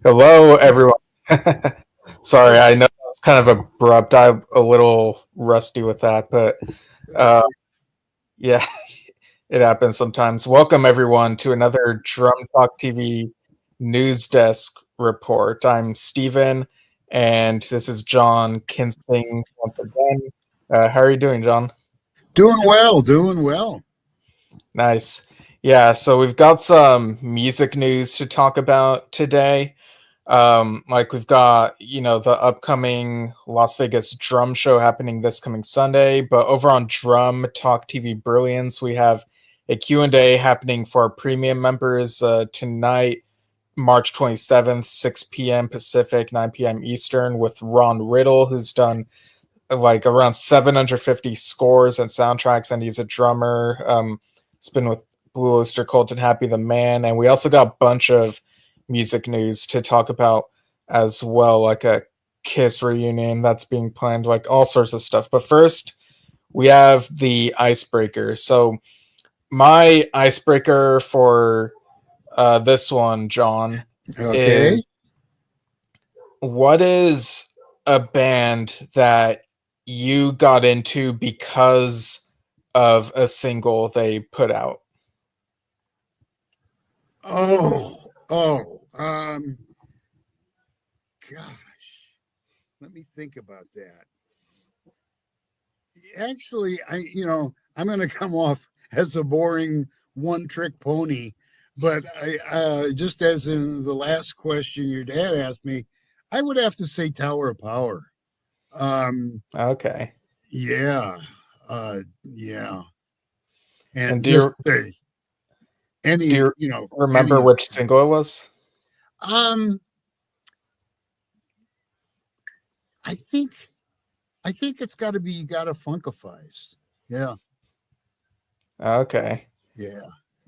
Hello, everyone. Sorry, I know it's kind of abrupt. I'm a little rusty with that, but uh, yeah, it happens sometimes. Welcome, everyone, to another Drum Talk TV News Desk report. I'm Steven, and this is John Kinsting once again. How are you doing, John? Doing well, doing well. Nice. Yeah, so we've got some music news to talk about today. Like we've got, the upcoming Las Vegas drum show happening this coming Sunday, but over on Drum Talk TV Brilliance, we have a Q&A happening for our premium members tonight, March 27th, 6 p.m. Pacific, 9 p.m. Eastern, with Ron Riddle, who's done like around 750 scores and soundtracks, and he's a drummer. He's been with Blue Oyster Cult and Happy the Man, and we also got a bunch of music news to talk about as well, like a Kiss reunion that's being planned, like all sorts of stuff. But first, we have the icebreaker. So my icebreaker for this one, John, Okay. is what is a band that you got into because of a single they put out? Gosh, let me think about that. Actually, I'm going to come off as a boring one-trick pony, but just as in the last question your dad asked me, I would have to say Tower of Power. Okay. Yeah, yeah, And and do just you do any, you remember any of which single it was? um, I think I think it's got to be You Gotta Funkifies. Yeah, Okay. yeah,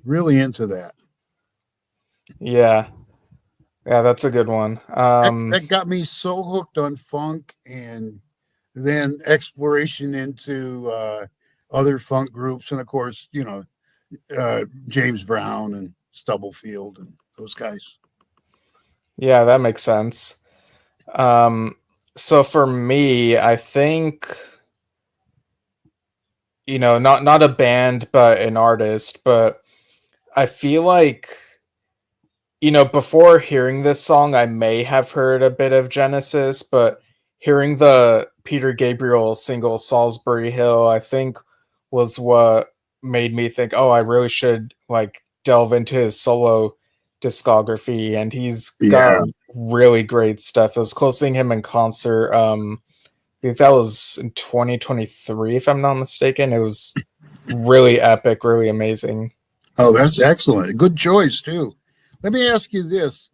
really into that. Yeah. Yeah, that's a good one. That got me so hooked on funk, and then exploration into other funk groups, and of course, James Brown and Stubblefield and those guys. Yeah, that makes sense. Um, so for me, I think, not a band, but an artist, but I feel like, before hearing this song, I may have heard a bit of Genesis, but hearing the Peter Gabriel single Salisbury Hill, I think was what made me think, oh, I really should like delve into his solo discography, and he's got Yeah. really great stuff. It was cool seeing him in concert. I think that was in 2023, if I'm not mistaken. It was really epic, really amazing. Oh, that's excellent. Good choice too. Let me ask you this: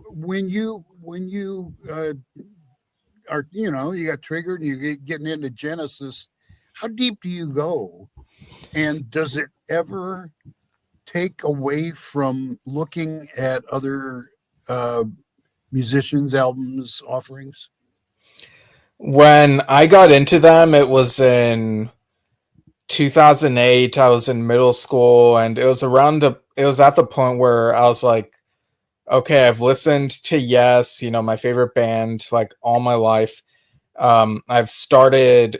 when you are you got triggered and you're getting into Genesis, how deep do you go? And does it ever take away from looking at other uh, musicians' albums offerings? When I got into them, it was in 2008. I was in middle school, and it was at the point where I was like, okay, I've listened to Yes, my favorite band, like all my life. I've started,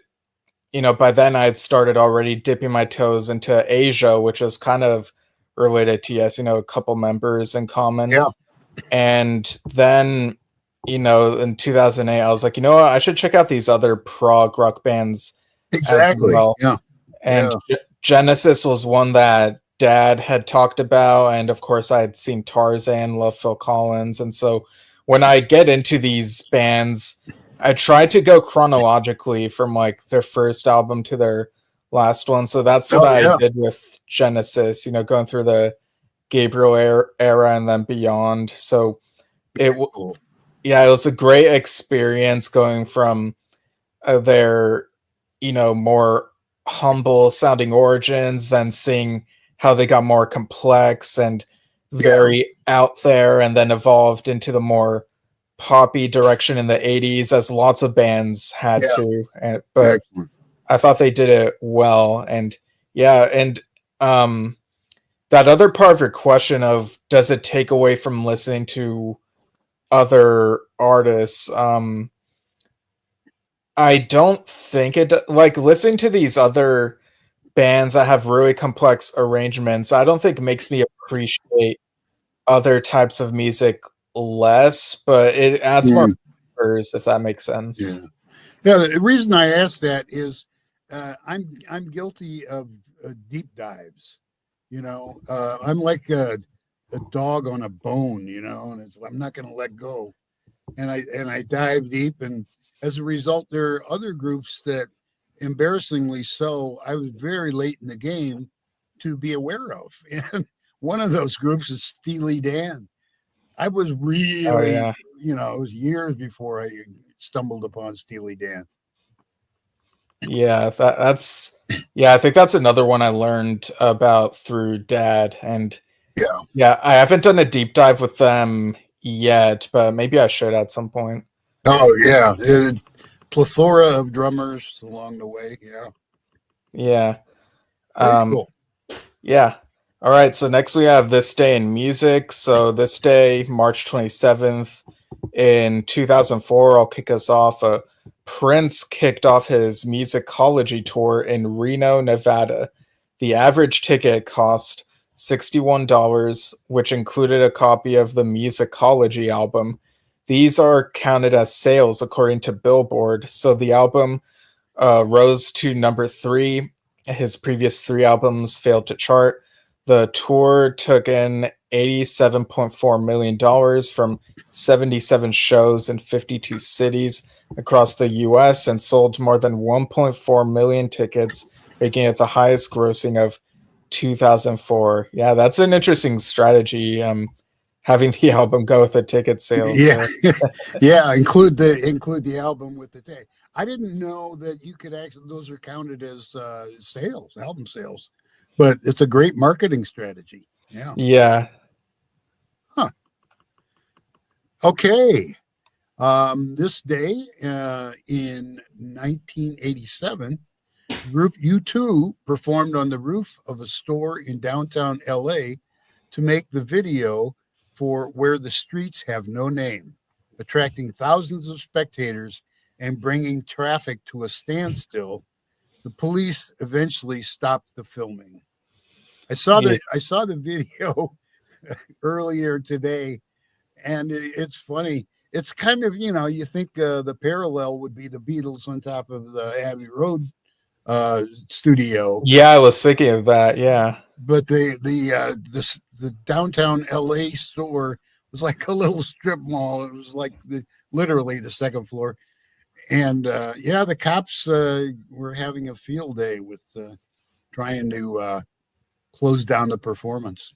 by then I had started already dipping my toes into Asia, which is kind of related to Yes, a couple members in common. Yeah, And then, in 2008, I was like, what? I should check out these other prog rock bands as exactly. well. Yeah, And yeah, Genesis was one that Dad had talked about, and of course I had seen Tarzan, love Phil Collins, and so when I get into these bands, I try to go chronologically from like their first album to their last one. So that's what oh I yeah. did with Genesis, going through the Gabriel era and then beyond. So it, Very cool. yeah, it was a great experience going from their, more humble sounding origins, then seeing how they got more complex and Yeah, very out there, and then evolved into the more poppy direction in the 80s, as lots of bands had yeah, to. But excellent. I thought they did it well. And yeah, and that other part of your question of does it take away from listening to other artists. I don't think like listening to these other bands that have really complex arrangements, I don't think makes me appreciate other types of music less, but it adds more Mm, flavors, if that makes yeah. sense. Yeah. The reason I ask that is I'm guilty of deep dives. I'm like a dog on a bone. And I'm not going to let go. And I dive deep, and as a result, there are other groups that, embarrassingly so, I was very late in the game to be aware of. And one of those groups is Steely Dan. I was Oh really, yeah. it was years before I stumbled upon Steely Dan. Yeah, that's yeah, I think that's another one I learned about through Dad, and Yeah. yeah, I haven't done a deep dive with them yet, but maybe I should at some point. Oh yeah, plethora of drummers along the way. Yeah, Yeah. very Um cool. yeah. All right, so next we have This Day in Music. So this day, March 27th in 2004, I'll kick us off. Prince kicked off his musicology tour in Reno, Nevada. The average ticket cost $61, which included a copy of the musicology album. These are counted as sales according to Billboard. So the album rose to number 3. His previous 3 albums failed to chart. The tour took in $87.4 million from 77 shows in 52 cities across the US and sold more than 1.4 million tickets, making it the highest grossing of 2004. Yeah, that's an interesting strategy. Having the album go with the ticket sales Yeah, there. yeah. Include the album with the tag. I didn't know that you could actually, those are counted as sales, album sales, but it's a great marketing strategy. Yeah. Yeah. Huh. Okay. This day in 1987, group U2 performed on the roof of a store in downtown LA to make the video for Where the Streets Have No Name, attracting thousands of spectators and bringing traffic to a standstill. The police eventually stopped the filming. I saw Yeah. the video earlier today, and it's funny. It's kind of, you think the parallel would be the Beatles on top of the Abbey Road studio, Yeah, I was thinking of that. Yeah. but the downtown LA store was like a little strip mall. It was like literally the second floor, and yeah, the cops were having a field day with trying to close down the performance.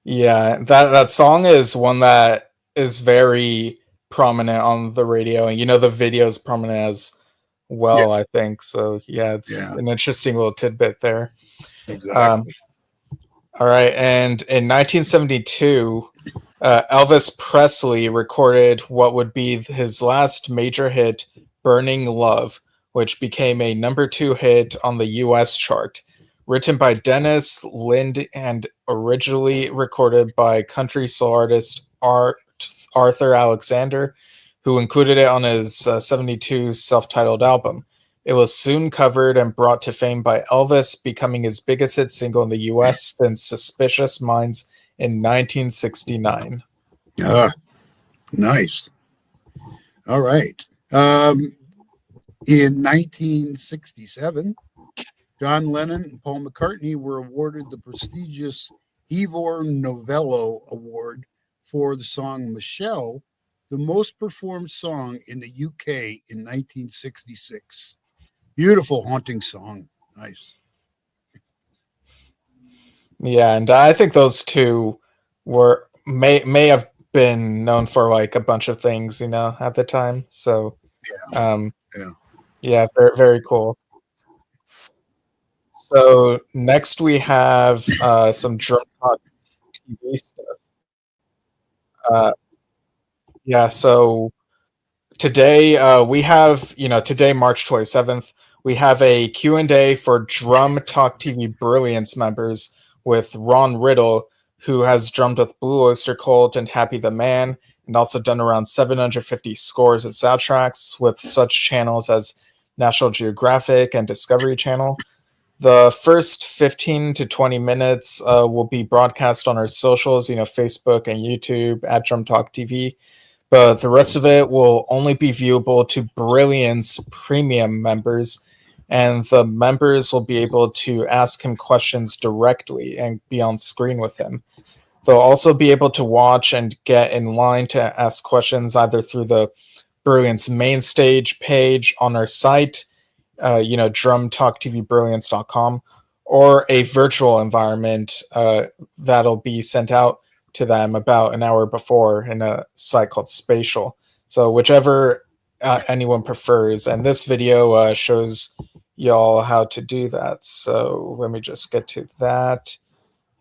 Yeah, that song is one that is very prominent on the radio, and the video is prominent as Yeah, well, I think. So yeah, it's yeah, an interesting little tidbit there. Um, exactly. all right, and in 1972, Elvis Presley recorded what would be his last major hit, "Burning Love," which became a number 2 hit on the U.S. chart. Written by Dennis Lind and originally recorded by country soul artist Arthur Alexander, who included it on his 72 self-titled album. It was soon covered and brought to fame by Elvis, becoming his biggest hit single in the US since Suspicious Minds in 1969. Nice. All right. In 1967, John Lennon and Paul McCartney were awarded the prestigious Ivor Novello Award for the song Michelle, the most performed song in the UK in 1966. Beautiful, haunting song. Nice. Yeah, and I think those two were may have been known for like a bunch of things, at the time. So, um, Yeah. yeah, very very cool. So next we have some drum talk TV stuff. Uh, yeah, so today we have, today March 27th, we have a Q&A for Drum Talk TV Brilliance members with Ron Riddle, who has drummed with Blue Oyster Cult and Happy the Man, and also done around 750 scores of soundtracks with such channels as National Geographic and Discovery Channel. The first 15 to 20 minutes will be broadcast on our socials, Facebook and YouTube at Drum Talk TV. But the rest of it will only be viewable to Brilliance Premium members, and the members will be able to ask him questions directly and be on screen with him. They'll also be able to watch and get in line to ask questions either through the Brilliance main stage page on our site, drumtalktvbrilliance.com, or a virtual environment that'll be sent out to them about an hour before in a site called Spatial. So whichever anyone prefers. And this video shows y'all how to do that. So let me just get to that.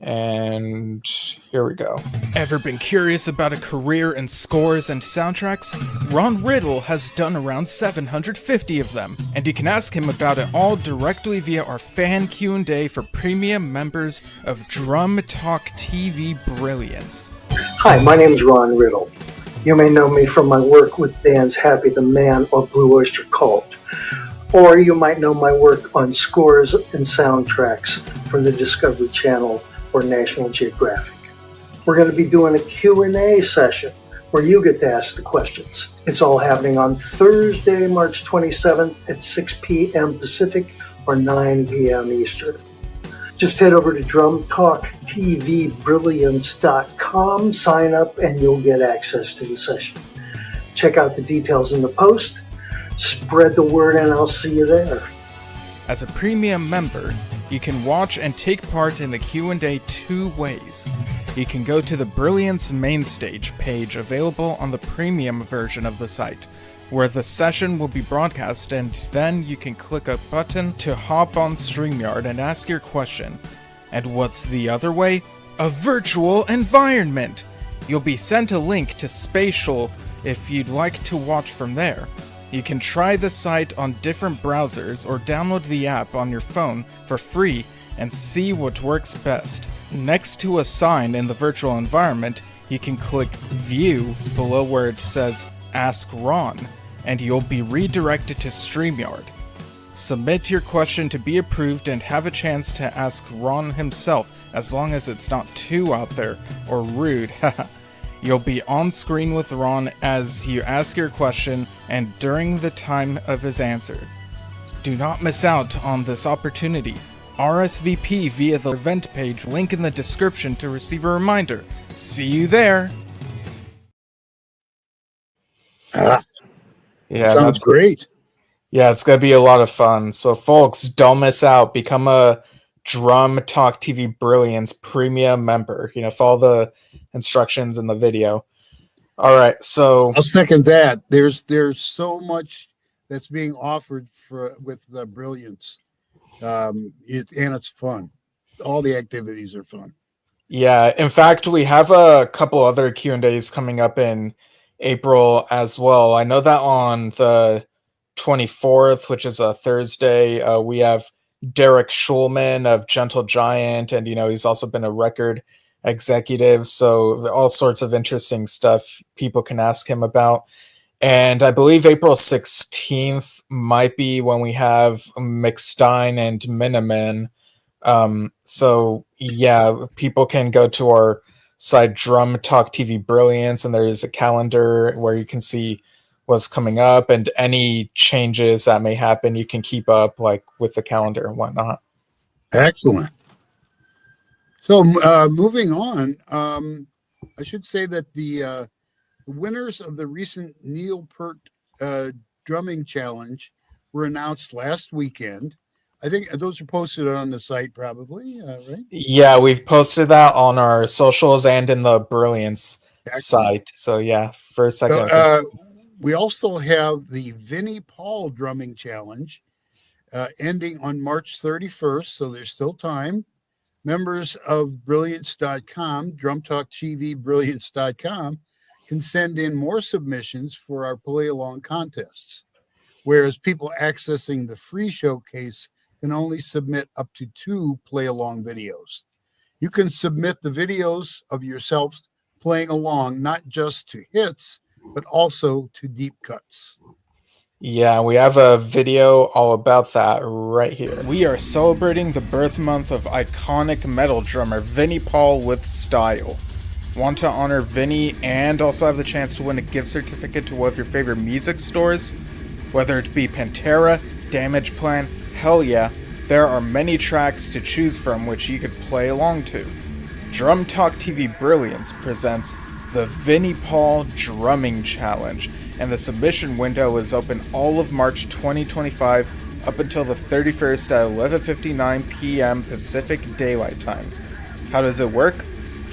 And here we go. Ever been curious about a career in scores and soundtracks? Ron Riddle has done around 750 of them, and you can ask him about it all directly via our fan Q&A for premium members of Drum Talk TV Brilliance. Hi, my name is Ron Riddle. You may know me from my work with bands Happy the Man or Blue Oyster Cult. Or you might know my work on scores and soundtracks for the Discovery Channel or National Geographic. We're going to be doing a Q&A session where you get to ask the questions. It's all happening on Thursday, March 27th at 6 p.m. Pacific or 9 p.m. Eastern. Just head over to drumtalktvbrilliance.com, sign up, and you'll get access to the session. Check out the details in the post. Spread the word, and I'll see you there. As a premium member, you can watch and take part in the Q&A two ways. You can go to the Brilliance main stage page available on the premium version of the site, where the session will be broadcast, and then you can click a button to hop on StreamYard and ask your question. And what's the other way? A virtual environment! You'll be sent a link to Spatial if you'd like to watch from there. You can try the site on different browsers or download the app on your phone for free and see what works best. Next to a sign in the virtual environment, you can click View below where it says Ask Ron, and you'll be redirected to StreamYard. Submit your question to be approved and have a chance to ask Ron himself, as long as it's not too out there or rude. You'll be on screen with Ron as you ask your question and during the time of his answer. Do not miss out on this opportunity. RSVP via the event page, link in the description to receive a reminder. See you there! Sounds great. Yeah, it's going to be a lot of fun. So folks, don't miss out. Become a Drum Talk TV Brilliance premium member. Follow the instructions in the video. All right, so I'll second that. There's so much that's being offered with the Brilliance, and it's fun. All the activities are fun. Yeah, in fact, we have a couple other Q&As coming up in April as well. I know that on the 24th, which is a Thursday, we have Derek Schulman of Gentle Giant, and he's also been a record executive, so all sorts of interesting stuff people can ask him about. And I believe April 16th might be when we have Mick and Miniman. So yeah, people can go to our site Drum Talk TV Brilliance, and there is a calendar where you can see what's coming up and any changes that may happen. You can keep up with the calendar and whatnot. Excellent. So moving on, I should say that the winners of the recent Neil Peart drumming challenge were announced last weekend. I think those are posted on the site probably, right? Yeah, we've posted that on our socials and in the Brilliance site. So yeah, first, second. We also have the Vinnie Paul drumming challenge ending on March 31st, so there's still time. Members of Brilliance.com, drumtalktvbrilliance.com, can send in more submissions for our play-along contests, whereas people accessing the free showcase can only submit up to 2 play-along videos. You can submit the videos of yourselves playing along, not just to hits, but also to deep cuts. Yeah, we have a video all about that right here. We are celebrating the birth month of iconic metal drummer Vinnie Paul with style. Want to honor Vinnie and also have the chance to win a gift certificate to one of your favorite music stores? Whether it be Pantera, Damage Plan, hell yeah, there are many tracks to choose from which you could play along to. Drum Talk TV Brilliance presents the Vinnie Paul Drumming Challenge, and the submission window is open all of March 2025 up until the 31st at 11:59 p.m. Pacific Daylight Time. How does it work?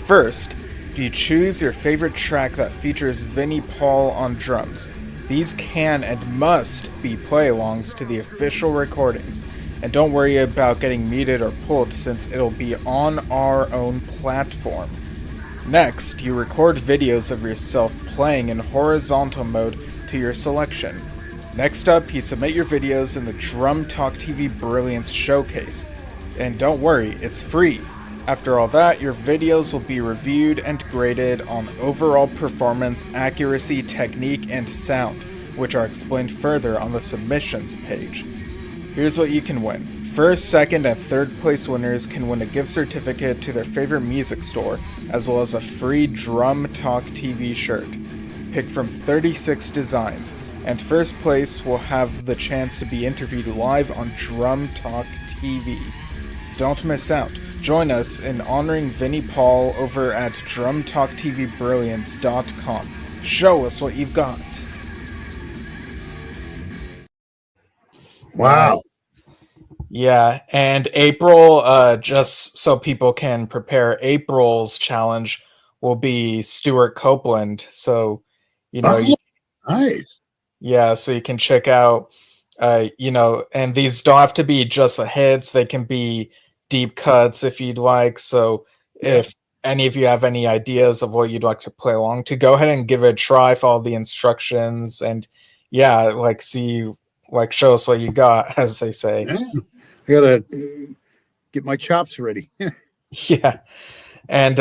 First, you choose your favorite track that features Vinnie Paul on drums. These can and must be play-alongs to the official recordings, and don't worry about getting muted or pulled since it'll be on our own platform. Next, you record videos of yourself playing in horizontal mode to your selection. Next up, you submit your videos in the Drum Talk TV Brilliance Showcase. And don't worry, it's free. After all that, your videos will be reviewed and graded on overall performance, accuracy, technique, and sound, which are explained further on the submissions page. Here's what you can win. First, second, and third place winners can win a gift certificate to their favorite music store, as well as a free Drum Talk TV shirt. Pick from 36 designs, and first place will have the chance to be interviewed live on Drum Talk TV. Don't miss out. Join us in honoring Vinnie Paul over at drumtalktvbrilliance.com. Show us what you've got. Wow. Yeah, and April, just so people can prepare, April's challenge will be Stuart Copeland. So, Nice. Yeah, so you can check out, and these don't have to be just hits. They can be deep cuts if you'd like. So if any of you have any ideas of what you'd like to play along to, go ahead and give it a try, follow the instructions, and show us what you got, as they say. Yeah. I gotta get my chops ready. Yeah. And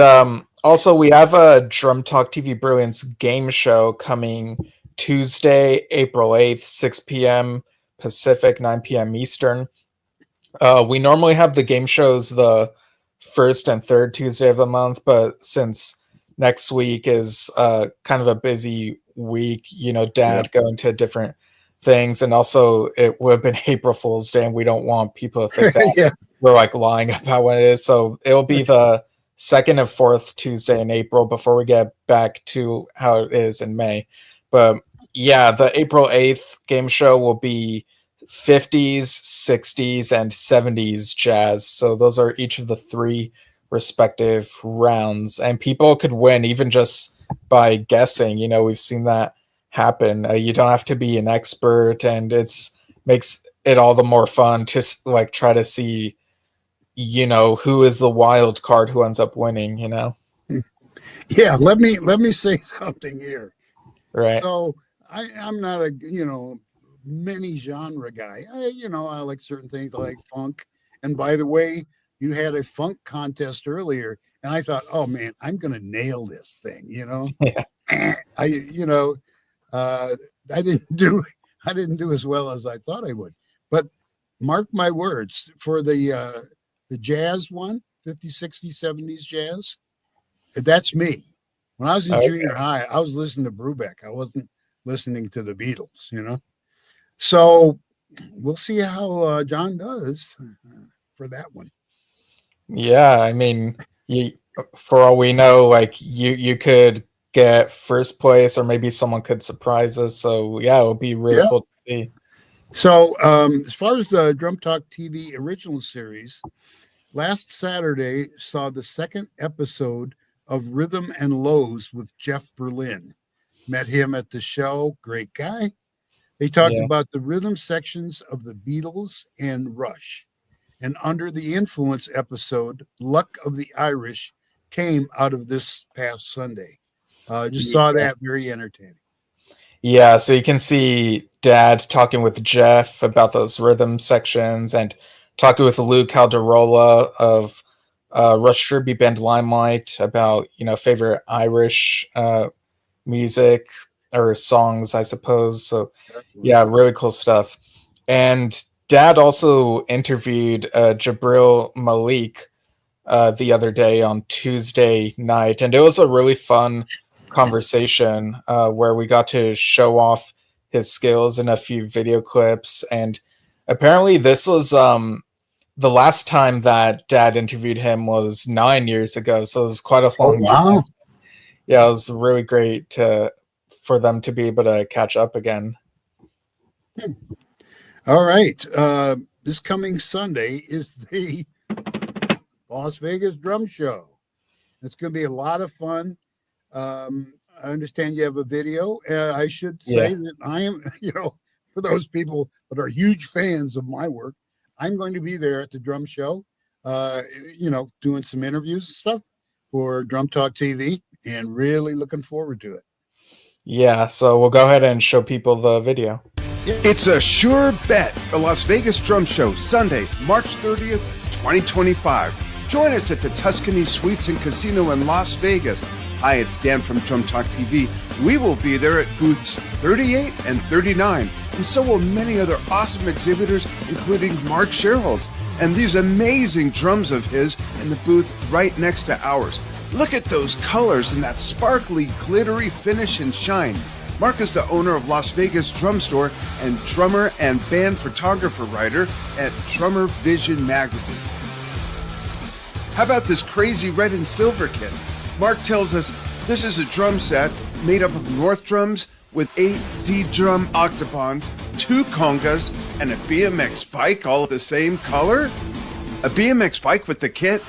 also, we have a Drum Talk TV Brilliance game show coming Tuesday, April 8th, 6 p.m. Pacific, 9 p.m. Eastern. We normally have the game shows the first and third Tuesday of the month, but since next week is kind of a busy week, Dad going to different things, and also it would have been April Fool's Day, and we don't want people to think that we're lying about what it is. So it'll be the second and fourth Tuesday in April before we get back to how it is in May. But yeah, the April 8th game show will be 50s, 60s, and 70s jazz. So those are each of the three respective rounds, and people could win even just by guessing. We've seen that happen. You don't have to be an expert, and makes it all the more fun to try to see who is the wild card who ends up winning. Yeah, let me say something here. Right. So I'm not a many genre guy. I like certain things. I like funk, and by the way, you had a funk contest earlier, and I thought, oh man, I'm gonna nail this thing. Yeah. I didn't do as well as I thought I would. But mark my words, for the jazz one, 50s, 60s, 70s jazz, that's me. When I was in junior high, I was listening to Brubeck. I wasn't listening to the Beatles, So we'll see how John does for that one. Yeah, I mean, for all we know, you could get first place, or maybe someone could surprise us. So yeah, it would be really cool to see. So as far as the Drum Talk TV original series, last Saturday saw the second episode of Rhythm and Lows with Jeff Berlin. Met him at the show. Great guy. They talked about the rhythm sections of the Beatles and Rush. And Under the Influence episode, Luck of the Irish, came out of this past Sunday. Just saw that, very entertaining. Yeah, so you can see Dad talking with Jeff about those rhythm sections, and talking with Lou Calderola of Rush Tribute Band Limelight about, favorite Irish music or songs, I suppose. So Definitely. yeah, really cool stuff. And Dad also interviewed Jabril Malik the other day on Tuesday night, and it was a really fun conversation where we got to show off his skills in a few video clips. And apparently this was the last time that Dad interviewed him was 9 years ago, so it was quite a long time. Yeah, it was really great for them to be able to catch up again. All right. This coming Sunday is the Las Vegas Drum Show. It's going to be a lot of fun. I understand you have a video. I should say that I am, for those people that are huge fans of my work, I'm going to be there at the drum show, doing some interviews and stuff for Drum Talk TV, and really looking forward to it. Yeah, so we'll go ahead and show people the video. It's a sure bet. The Las Vegas Drum Show, Sunday, March 30th, 2025. Join us at the Tuscany Suites and Casino in Las Vegas. Hi, it's Dan from Drum Talk TV. We will be there at booths 38 and 39, and so will many other awesome exhibitors, including Mark Sherholz, and these amazing drums of his in the booth right next to ours. Look at those colors and that sparkly, glittery finish and shine. Mark is the owner of Las Vegas Drum Store and drummer and band photographer writer at Drummer Vision magazine. How about this crazy red and silver kit? Mark tells us this is a drum set made up of North drums with 8 D-drum octobons, 2 congas, and a BMX bike, all the same color? A BMX bike with the kit?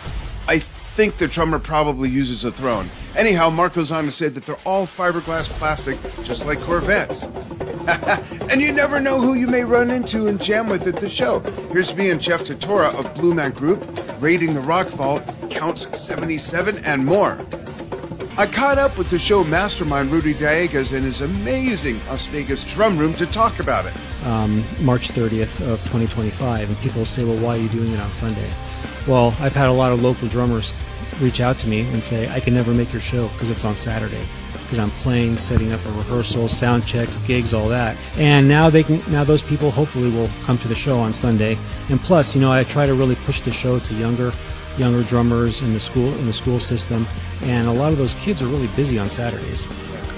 I think the drummer probably uses a throne. Anyhow, Mark goes on to say that they're all fiberglass plastic, just like Corvettes. And you never know who you may run into and jam with at the show. Here's me and Jeff Totora of Blue Man Group, Raiding the Rock Vault, Counts 77, and more. I caught up with the show mastermind Rudy Diegas in his amazing Las Vegas drum room to talk about it. March 30th of 2025, and people say, well, why are you doing it on Sunday? Well, I've had a lot of local drummers reach out to me and say, I can never make your show because it's on Saturday, because I'm playing, setting up a rehearsal, sound checks, gigs, all that. And now those people hopefully will come to the show on Sunday. And plus, I try to really push the show to younger drummers in the school system, and a lot of those kids are really busy on Saturdays.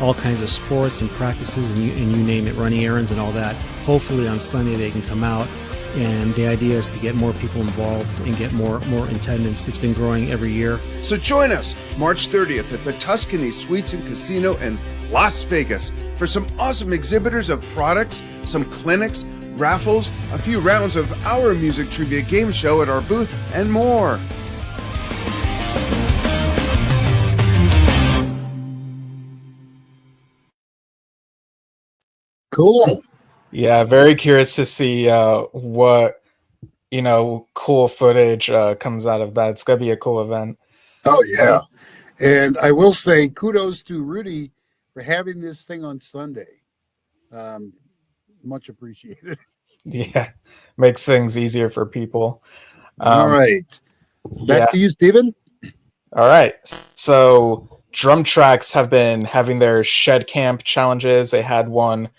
All kinds of sports and practices and you name it, running errands and all that. Hopefully on Sunday they can come out, and the idea is to get more people involved and get more attendance. It's been growing every year. So join us March 30th at the Tuscany Suites and Casino in Las Vegas for some awesome exhibitors of products, some clinics, raffles, a few rounds of our music trivia game show at our booth, and more. Cool. Yeah, very curious to see what cool footage comes out of that. It's gonna be a cool event. Oh yeah, and I will say kudos to Rudy for having this thing on Sunday. Much appreciated. Yeah, makes things easier for people. All right, back to you, Stephen. All right, so Drum Tracks have been having their Shed Camp challenges. They had one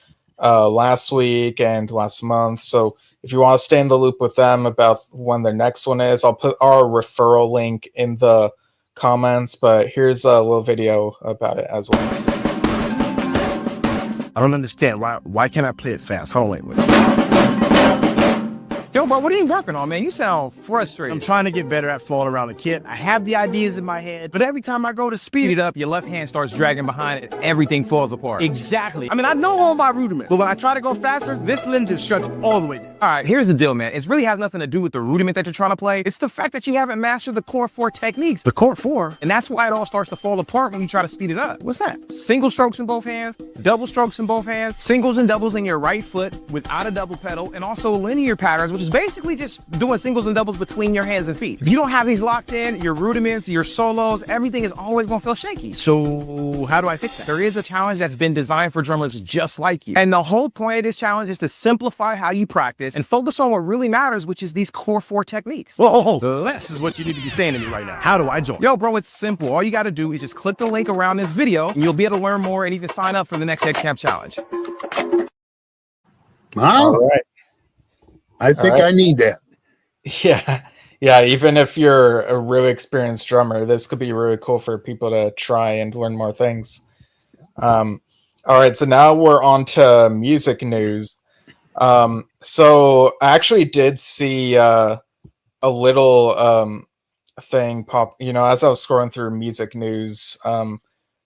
last week and last month. So if you want to stay in the loop with them about when their next one is, I'll put our referral link in the comments, but here's a little video about it as well. I don't understand. Why can't I play it fast? Hold on, wait. Yo, bro, what are you working on, man? You sound frustrated. I'm trying to get better at falling around the kit. I have the ideas in my head, but every time I go to speed it up, Your left hand starts dragging behind it. Everything falls apart. exactly. I mean, I know all my rudiments, but when I try to go faster, this limb just shuts all the way down. All right, here's the deal, man. It really has nothing to do with the rudiment that you're trying to play. It's the fact that you haven't mastered the core 4 techniques. The chord 4? And that's why it all starts to fall apart when you try to speed it up. What's that? Single strokes in both hands, double strokes in both hands, singles and doubles in your right foot without a double pedal, and also linear patterns, which is basically just doing singles and doubles between your hands and feet. If you don't have these locked in, your rudiments, your solos, everything is always gonna feel shaky. So how do I fix that? There is a challenge that's been designed for drummers just like you. And the whole point of this challenge is to simplify how you practice is and focus on what really matters, which is these core 4 techniques. Whoa, this is what you need to be saying to me right now. How do I join? Yo, bro, it's simple. All you got to do is just click the link around this video and you'll be able to learn more and even sign up for the next Head Camp Challenge. Wow. All right. I think I need that. Yeah. Yeah. Even if you're a really experienced drummer, this could be really cool for people to try and learn more things. All right. So now we're on to music news. So I actually did see a little thing pop, as I was scrolling through music news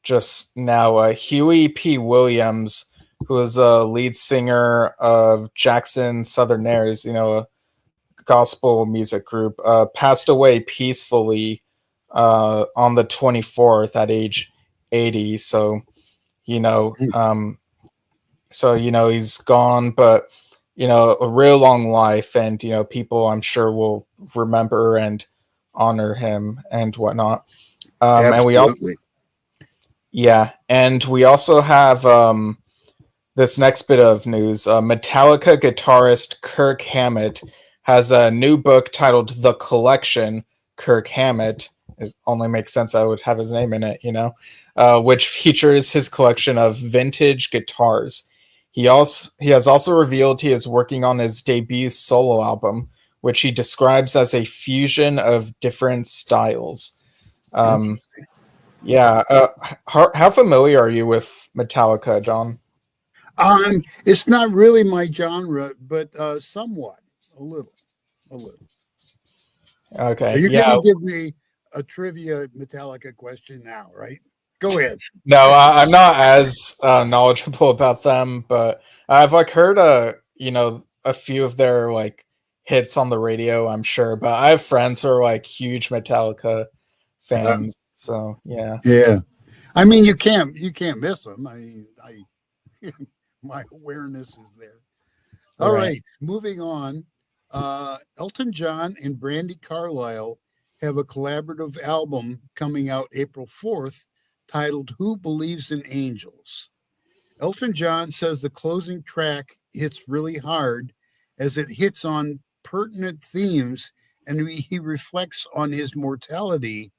just now. Huey P. Williams, who is a lead singer of Jackson Southerners, a gospel music group, passed away peacefully on the 24th at age 80. So, he's gone, but, a real long life, and, people I'm sure will remember and honor him and whatnot. And we also have this next bit of news. Metallica guitarist Kirk Hammett has a new book titled The Collection, Kirk Hammett. It only makes sense I would have his name in it, which features his collection of vintage guitars. He has also revealed he is working on his debut solo album, which he describes as a fusion of different styles. How familiar are you with Metallica, John? It's not really my genre, but somewhat, a little. Okay. You're going to give me a trivia Metallica question now, right? Go ahead. No, I'm not as knowledgeable about them, but I've heard a few of their hits on the radio, I'm sure. But I have friends who are huge Metallica fans, so yeah. Yeah, I mean you can't miss them. My awareness is there. All right, moving on. Elton John and Brandi Carlile have a collaborative album coming out April 4th titled Who Believes in Angels. Elton John says the closing track hits really hard as it hits on pertinent themes, and he reflects on his mortality.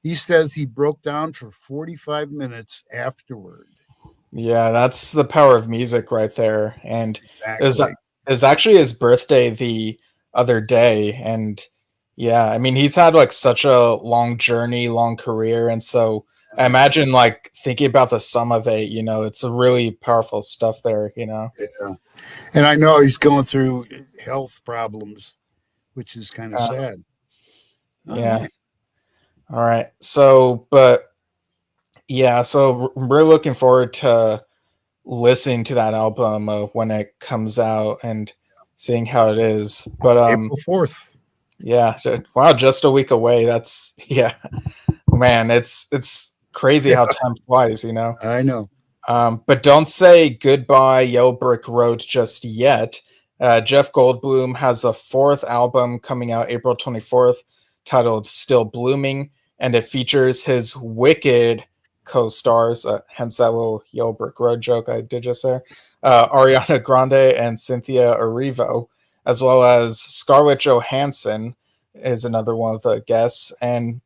He says he broke down for 45 minutes afterward. Yeah, that's the power of music right there. And Exactly. it was actually his birthday the other day. And yeah, I mean, he's had such a long journey, long career. And so I imagine thinking about the sum of it, it's a really powerful stuff there, Yeah. And I know he's going through health problems, which is kind of sad. Yeah. All right. So, but yeah, so we're looking forward to listening to that album when it comes out and seeing how it is. But April 4th. Yeah. Wow, just a week away. That's man, it's crazy how time flies, I know. But don't say goodbye Yellow Brick Road just yet. Jeff Goldblum has a 4th album coming out April 24th titled Still Blooming, and it features his Wicked co-stars, hence that little Yellow Brick Road joke I did just there, Ariana Grande and Cynthia Erivo, as well as Scarlett Johansson is another one of the guests. And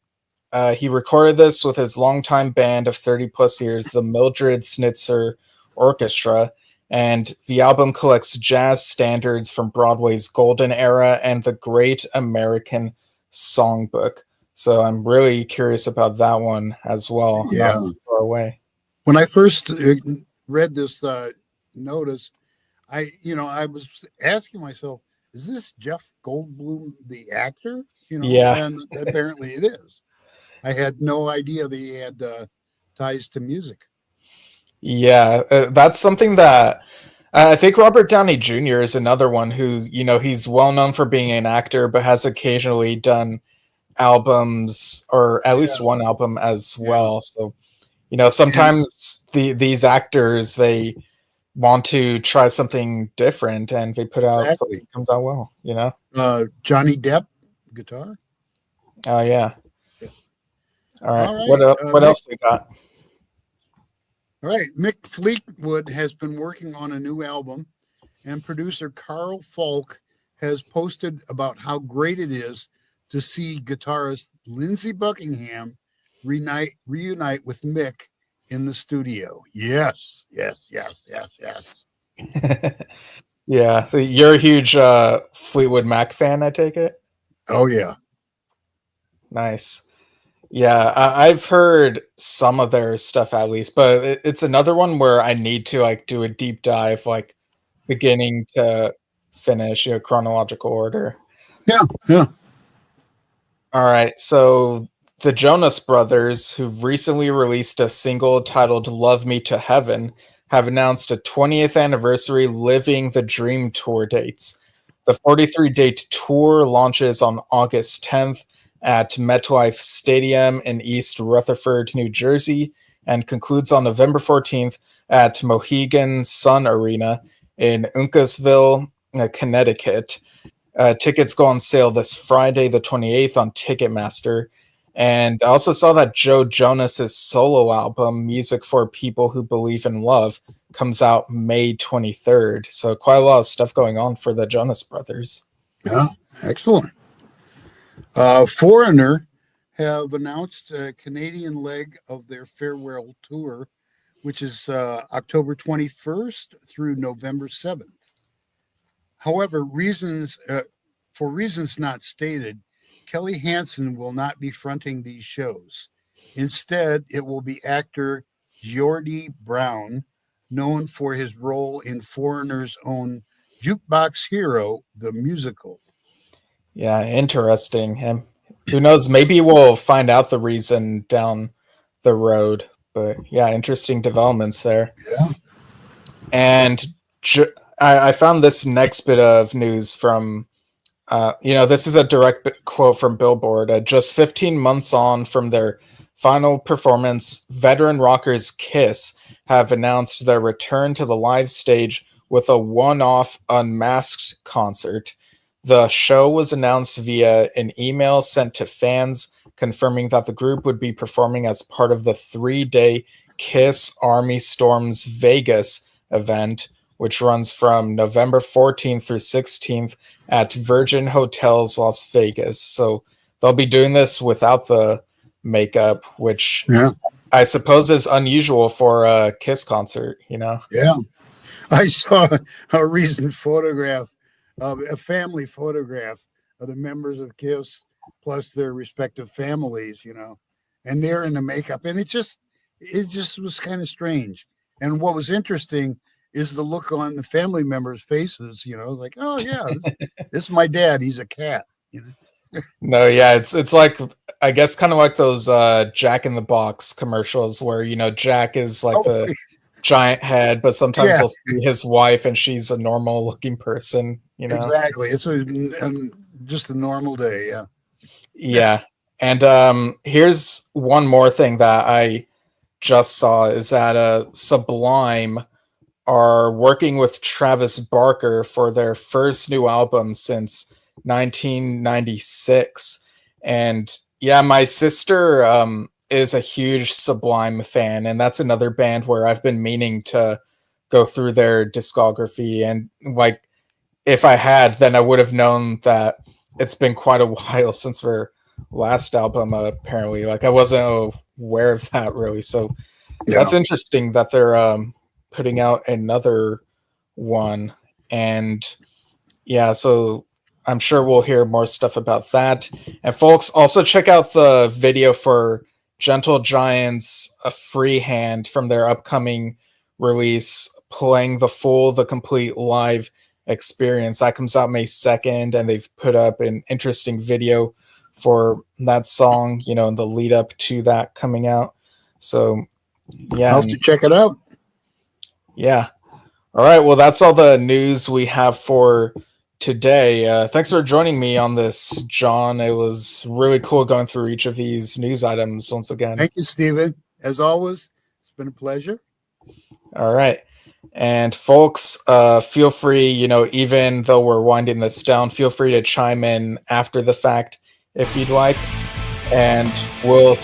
he recorded this with his longtime band of 30 plus years, the Mildred Snitzer Orchestra, and the album collects jazz standards from Broadway's golden era and the Great American Songbook. So I'm really curious about that one as well. Yeah. Not far away. When I first read this notice, I was asking myself, is this Jeff Goldblum, the actor? Yeah. And apparently it is. I had no idea that he had ties to music. Yeah, that's something that I think Robert Downey Jr. is another one who, he's well known for being an actor, but has occasionally done albums, or at least one album as well. So, sometimes these actors, they want to try something different and they put out something that comes out well, Johnny Depp guitar. Oh yeah. All right. All right. What else we got? All right. Mick Fleetwood has been working on a new album, and producer Carl Falk has posted about how great it is to see guitarist Lindsey Bukingham reunite with Mick in the studio. Yes. Yeah, so you're a huge Fleetwood Mac fan, I take it? Oh, yeah. Nice. Yeah, I've heard some of their stuff at least, but it's another one where I need to like do a deep dive, like beginning to finish, chronological order. Yeah. All right, so the Jonas Brothers, who've recently released a single titled Love Me to Heaven, have announced a 20th anniversary Living the Dream tour dates. The 43-date tour launches on August 10th at MetLife Stadium in East Rutherford, New Jersey, and concludes on November 14th at Mohegan Sun Arena in Uncasville, Connecticut. Tickets go on sale this Friday, the 28th, on Ticketmaster. And I also saw that Joe Jonas's solo album, Music for People Who Believe in Love, comes out May 23rd. So quite a lot of stuff going on for the Jonas Brothers. Yeah, excellent. Foreigner have announced a Canadian leg of their farewell tour, which is October 21st through November 7th. However, for reasons not stated, Kelly Hansen will not be fronting these shows. Instead, it will be actor Geordie Brown, known for his role in Foreigner's own Jukebox Hero, the musical. Yeah, interesting. And who knows, maybe we'll find out the reason down the road. But yeah, interesting developments there. Yeah. And I found this next bit of news from, this is a direct quote from Billboard. Just 15 months on from their final performance, veteran rockers Kiss have announced their return to the live stage with a one-off unmasked concert. The show was announced via an email sent to fans confirming that the group would be performing as part of the 3-day Kiss Army Storms Vegas event, which runs from November 14th through 16th at Virgin Hotels Las Vegas. So they'll be doing this without the makeup, which I suppose is unusual for a Kiss concert, Yeah. I saw a recent photograph, a family photograph of the members of Kiss plus their respective families, and they're in the makeup. And it just was kind of strange. And what was interesting is the look on the family members' faces, like, oh yeah, this is my dad. He's a cat. No, yeah, it's like, I guess, kind of like those Jack in the Box commercials where Jack is like the giant head, but sometimes he'll see his wife and she's a normal looking person. Exactly. It's just a normal day. Yeah. Yeah, and here's one more thing that I just saw is that Sublime are working with Travis Barker for their first new album since 1996. And yeah, my sister is a huge Sublime fan, and that's another band where I've been meaning to go through their discography. And like, if I had, then I would have known that it's been quite a while since their last album, apparently. Like, I wasn't aware of that really. So that's interesting that they're putting out another one. And yeah, so I'm sure we'll hear more stuff about that. And folks, also check out the video for Gentle Giant's A Free Hand from their upcoming release, playing the complete live experience. That comes out May 2nd, and they've put up an interesting video for that song, in the lead up to that coming out. So yeah, I'll have to check it out. Yeah. All right. Well, that's all the news we have for today. Thanks for joining me on this, John. It was really cool going through each of these news items once again. Thank you, Stephen. As always, it's been a pleasure. All right. And folks, feel free, even though we're winding this down, feel free to chime in after the fact if you'd like. And we'll